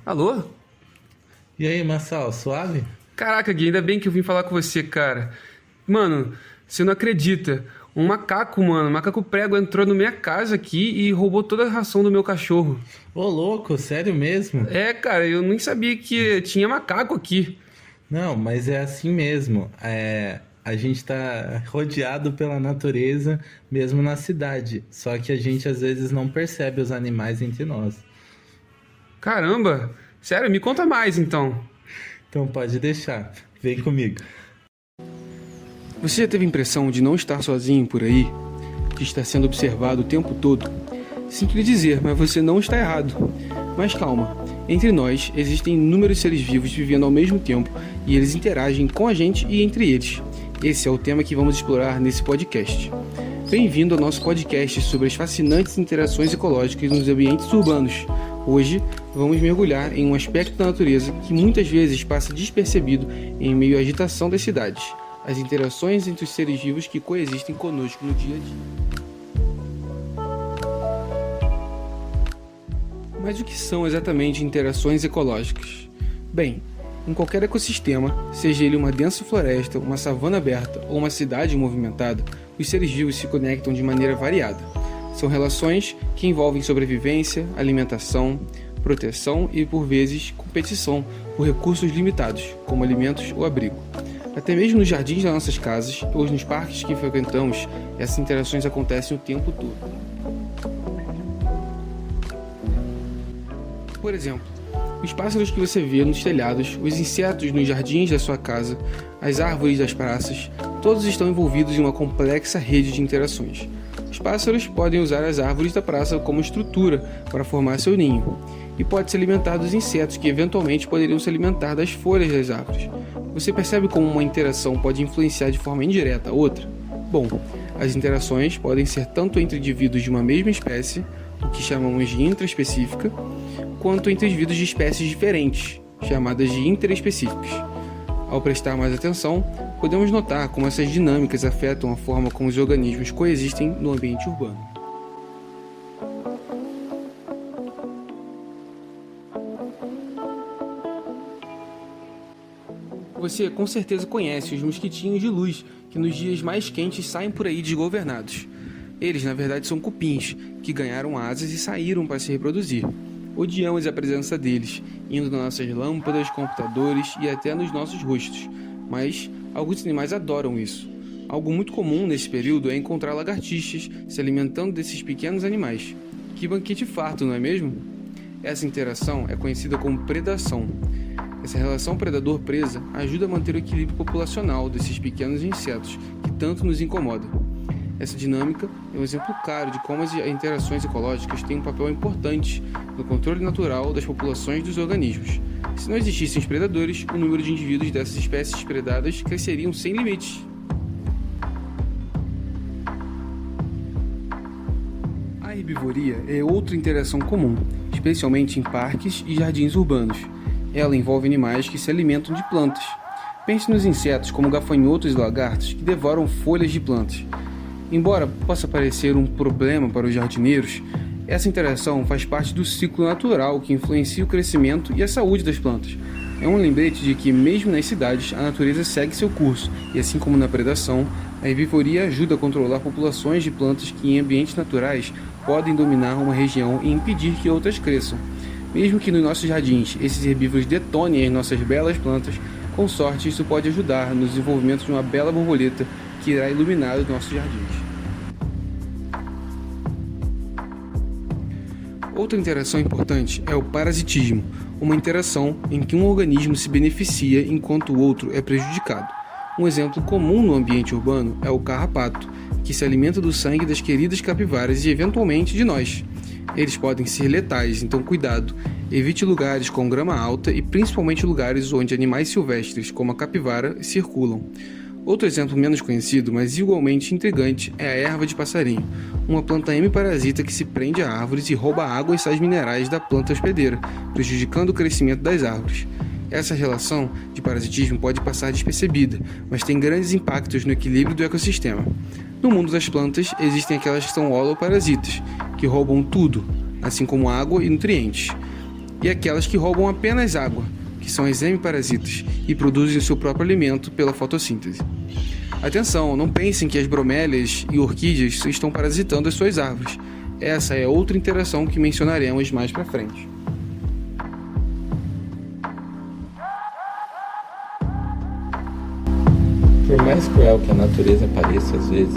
Alô? E aí, Marçal, suave? Caraca, Gui, ainda bem que eu vim falar com você, cara. Mano, você não acredita. Um macaco prego entrou na minha casa aqui e roubou toda a ração do meu cachorro. Ô, louco, sério mesmo? É, cara, eu nem sabia que tinha macaco aqui. Não, mas é assim mesmo. A gente tá rodeado pela natureza, mesmo na cidade. Só que a gente às vezes não percebe os animais entre nós. Caramba! Sério, me conta mais então. Então pode deixar. Vem comigo. Você já teve a impressão de não estar sozinho por aí? De estar sendo observado o tempo todo? Sinto lhe dizer, mas você não está errado. Mas calma, entre nós existem inúmeros seres vivos vivendo ao mesmo tempo e eles interagem com a gente e entre eles. Esse é o tema que vamos explorar nesse podcast. Bem-vindo ao nosso podcast sobre as fascinantes interações ecológicas nos ambientes urbanos. Hoje, vamos mergulhar em um aspecto da natureza que muitas vezes passa despercebido em meio à agitação das cidades: as interações entre os seres vivos que coexistem conosco no dia a dia. Mas o que são exatamente interações ecológicas? Bem, em qualquer ecossistema, seja ele uma densa floresta, uma savana aberta ou uma cidade movimentada, os seres vivos se conectam de maneira variada. São relações que envolvem sobrevivência, alimentação, proteção e, por vezes, competição por recursos limitados, como alimentos ou abrigo. Até mesmo nos jardins das nossas casas ou nos parques que frequentamos, essas interações acontecem o tempo todo. Por exemplo, os pássaros que você vê nos telhados, os insetos nos jardins da sua casa, as árvores das praças, todos estão envolvidos em uma complexa rede de interações. Os pássaros podem usar as árvores da praça como estrutura para formar seu ninho, e pode se alimentar dos insetos que eventualmente poderiam se alimentar das folhas das árvores. Você percebe como uma interação pode influenciar de forma indireta a outra? Bom, as interações podem ser tanto entre indivíduos de uma mesma espécie, o que chamamos de intraespecífica, quanto entre indivíduos de espécies diferentes, chamadas de interespecíficas. Ao prestar mais atenção, podemos notar como essas dinâmicas afetam a forma como os organismos coexistem no ambiente urbano. Você com certeza conhece os mosquitinhos de luz que nos dias mais quentes saem por aí desgovernados. Eles, na verdade, são cupins que ganharam asas e saíram para se reproduzir. Odiamos a presença deles, indo nas nossas lâmpadas, computadores e até nos nossos rostos. Mas alguns animais adoram isso. Algo muito comum nesse período é encontrar lagartixas se alimentando desses pequenos animais. Que banquete farto, não é mesmo? Essa interação é conhecida como predação. Essa relação predador-presa ajuda a manter o equilíbrio populacional desses pequenos insetos que tanto nos incomodam. Essa dinâmica é um exemplo claro de como as interações ecológicas têm um papel importante no controle natural das populações dos organismos. Se não existissem os predadores, o número de indivíduos dessas espécies predadas cresceriam sem limites. A herbivoria é outra interação comum, especialmente em parques e jardins urbanos. Ela envolve animais que se alimentam de plantas. Pense nos insetos como gafanhotos e lagartos que devoram folhas de plantas. Embora possa parecer um problema para os jardineiros, essa interação faz parte do ciclo natural que influencia o crescimento e a saúde das plantas. É um lembrete de que, mesmo nas cidades, a natureza segue seu curso, e assim como na predação, a herbivoria ajuda a controlar populações de plantas que, em ambientes naturais, podem dominar uma região e impedir que outras cresçam. Mesmo que nos nossos jardins esses herbívoros detonem as nossas belas plantas, com sorte isso pode ajudar no desenvolvimento de uma bela borboleta que irá iluminar os nossos jardins. Outra interação importante é o parasitismo, uma interação em que um organismo se beneficia enquanto o outro é prejudicado. Um exemplo comum no ambiente urbano é o carrapato, que se alimenta do sangue das queridas capivaras e eventualmente de nós. Eles podem ser letais, então cuidado, evite lugares com grama alta e principalmente lugares onde animais silvestres, como a capivara, circulam. Outro exemplo menos conhecido, mas igualmente intrigante, é a erva de passarinho, uma planta hemiparasita que se prende a árvores e rouba água e sais minerais da planta hospedeira, prejudicando o crescimento das árvores. Essa relação de parasitismo pode passar despercebida, mas tem grandes impactos no equilíbrio do ecossistema. No mundo das plantas, existem aquelas que são holoparasitas, que roubam tudo, assim como água e nutrientes. e aquelas que roubam apenas água, que são as hemiparasitas, e produzem o seu próprio alimento pela fotossíntese. Atenção, não pensem que as bromélias e orquídeas estão parasitando as suas árvores. Essa é outra interação que mencionaremos mais para frente. Por mais cruel que a natureza pareça às vezes,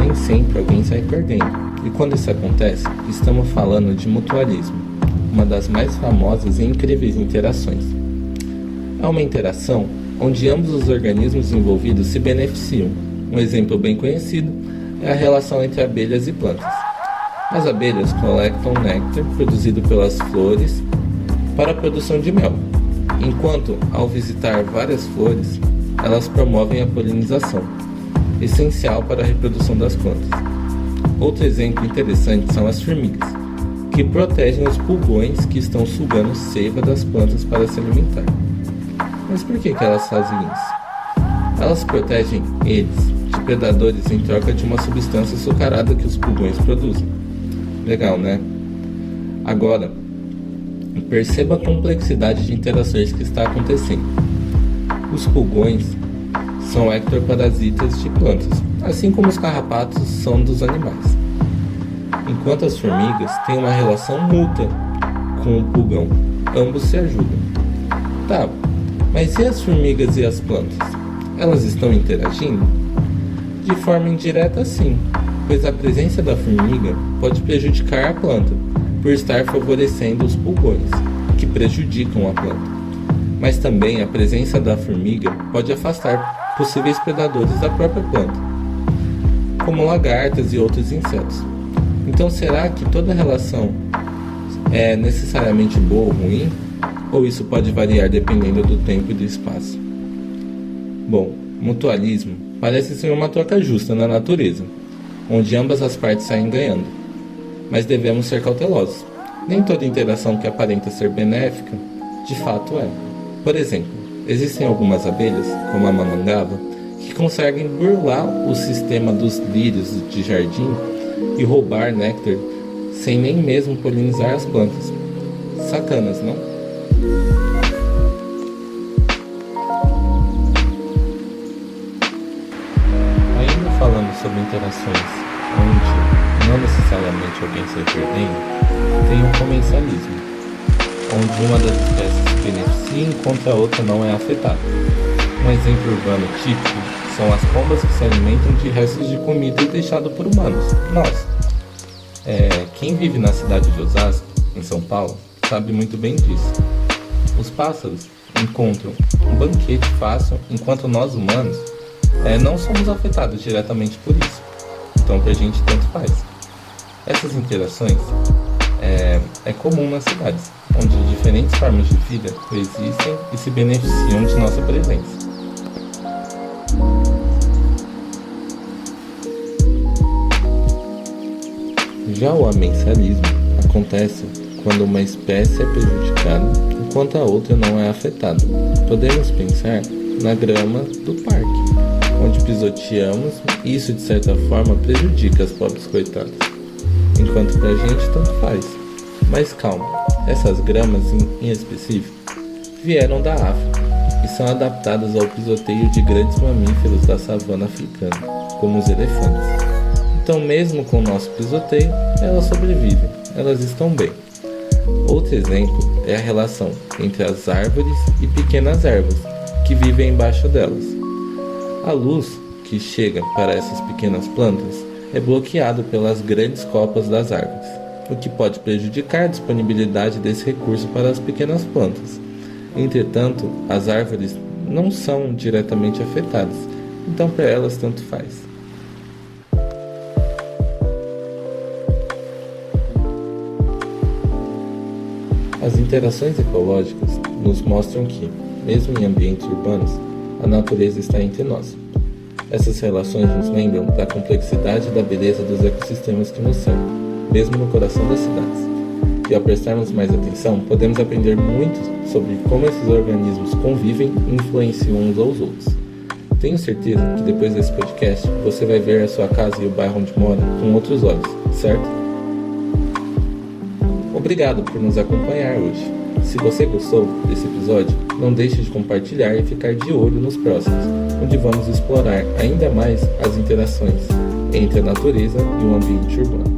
nem sempre alguém sai perdendo. E quando isso acontece, estamos falando de mutualismo, uma das mais famosas e incríveis interações. É uma interação onde ambos os organismos envolvidos se beneficiam. Um exemplo bem conhecido é a relação entre abelhas e plantas. As abelhas coletam néctar produzido pelas flores para a produção de mel, enquanto, ao visitar várias flores, elas promovem a polinização, essencial para a reprodução das plantas. Outro exemplo interessante são as formigas, que protegem os pulgões que estão sugando seiva das plantas para se alimentar. Mas por que elas fazem isso? Elas protegem eles de predadores em troca de uma substância açucarada que os pulgões produzem. Legal, né? Agora, perceba a complexidade de interações que está acontecendo. Os pulgões são ectoparasitas de plantas, assim como os carrapatos são dos animais. Enquanto as formigas têm uma relação mútua com o pulgão, ambos se ajudam. Tá, mas e as formigas e as plantas? Elas estão interagindo? De forma indireta, sim, pois a presença da formiga pode prejudicar a planta, por estar favorecendo os pulgões, que prejudicam a planta. Mas também a presença da formiga pode afastar possíveis predadores da própria planta, como lagartas e outros insetos. Então, será que toda relação é necessariamente boa ou ruim? Ou isso pode variar dependendo do tempo e do espaço? Bom, mutualismo parece ser uma troca justa na natureza, onde ambas as partes saem ganhando. Mas devemos ser cautelosos. Nem toda interação que aparenta ser benéfica, de fato é. Por exemplo, existem algumas abelhas, como a mamangava, que conseguem burlar o sistema dos lírios de jardim e roubar néctar sem nem mesmo polinizar as plantas. Sacanas, não? Ainda falando sobre interações onde não necessariamente alguém sai perdendo, tem o comensalismo, onde uma das espécies se beneficia enquanto a outra não é afetada. Um exemplo urbano típico são as pombas que se alimentam de restos de comida deixado por humanos, nós. Quem vive na cidade de Osasco, em São Paulo, sabe muito bem disso. Os pássaros encontram um banquete fácil, enquanto nós humanos não somos afetados diretamente por isso. Então pra gente tanto faz. Essas interações é comum nas cidades, onde diferentes formas de vida coexistem e se beneficiam de nossa presença. Já o amensalismo acontece quando uma espécie é prejudicada enquanto a outra não é afetada. Podemos pensar na grama do parque, onde pisoteamos e isso de certa forma prejudica as pobres coitadas, enquanto pra gente tanto faz. Mas calma, essas gramas em específico vieram da África e são adaptadas ao pisoteio de grandes mamíferos da savana africana, como os elefantes. Então mesmo com o nosso pisoteio, elas sobrevivem, elas estão bem. Outro exemplo é a relação entre as árvores e pequenas ervas que vivem embaixo delas. A luz que chega para essas pequenas plantas é bloqueada pelas grandes copas das árvores, o que pode prejudicar a disponibilidade desse recurso para as pequenas plantas. Entretanto, as árvores não são diretamente afetadas, então para elas tanto faz. As interações ecológicas nos mostram que, mesmo em ambientes urbanos, a natureza está entre nós. Essas relações nos lembram da complexidade e da beleza dos ecossistemas que nos cercam, mesmo no coração das cidades. E ao prestarmos mais atenção, podemos aprender muito sobre como esses organismos convivem e influenciam uns aos outros. Tenho certeza que depois desse podcast, você vai ver a sua casa e o bairro onde mora com outros olhos, certo? Obrigado por nos acompanhar hoje. Se você gostou desse episódio, não deixe de compartilhar e ficar de olho nos próximos, onde vamos explorar ainda mais as interações entre a natureza e o ambiente urbano.